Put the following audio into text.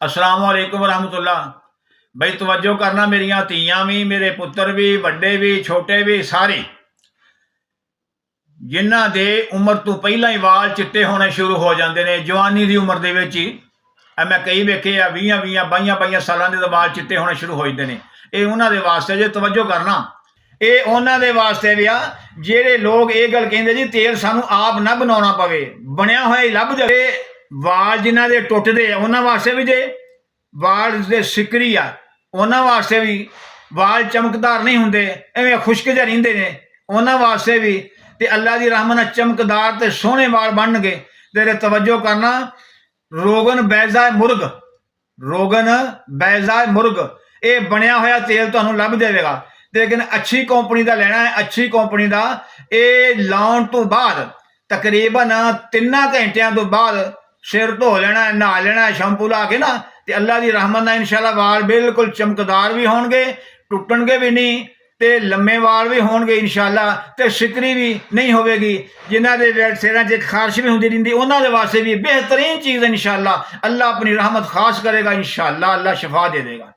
अस्सलाम वालेकुम वरहमतुल्लाह। बई तवज्जो करना, मेरिया धीयां भी, मेरे पुत्र भी, वड्डे भी, छोटे भी, सारे जिन्हां दे उम्र तो पहला ही वाल चिट्टे होने शुरू हो जाते हैं जवानी की उम्र दे विच ही। मैं कई वेखे आ 20-22 सालों के वाल चिट्टे होने शुरू हो जाते हैं। ये उन्हां दे वास्ते जे तवज्जो करना, ये उन्हां दे वास्ते भी आ जेड़े लोग ये गल कहिंदे जी तेल सानू आप ना बनाना पवे, बनया होया ही लभ जाए। वाल जिन्हां दे टुटदे उन्हां वास्ते भी जे वाल दे सिकरी आ उन्हां वास्ते भी, वाल चमकदार नहीं हुंदे एवें खुश्क जिहे रहिंदे ने उन्हां वास्ते भी, ते अल्लाह दी रहमत नाल चमकदार ते सोहणे वाल बनणगे। ते तवज्जो करना, रोगन बैजा मुर्ग, रोगन बैजा मुर्ग ये बनया होया तेल तुहानूं लभ जाएगा। लेकिन अच्छी कंपनी का लेना है, अच्छी कंपनी का। ये लाउण तो बाद तकरीबन 3 घंटिया तो बाद सिर धो लेना है, नहा लेना है शैंपू ला के ना, तो अल्लाह की रहमत नाल इंशाअल्लाह वाल बिल्कुल चमकदार भी होणगे, टुटणगे भी नहीं, ते लम्मे वाल भी होणगे इंशाअल्लाह, ते सिकरी भी नहीं होवेगी। जिन्हां दे सिरां 'च खारिश भी हुंदी रहिंदी उन्हां दे वास्ते भी बेहतरीन चीज़ है इंशाअल्लाह। अल्लाह अपनी रहमत खास करेगा इंशाअल्लाह, अल्लाह शिफा दे देगा।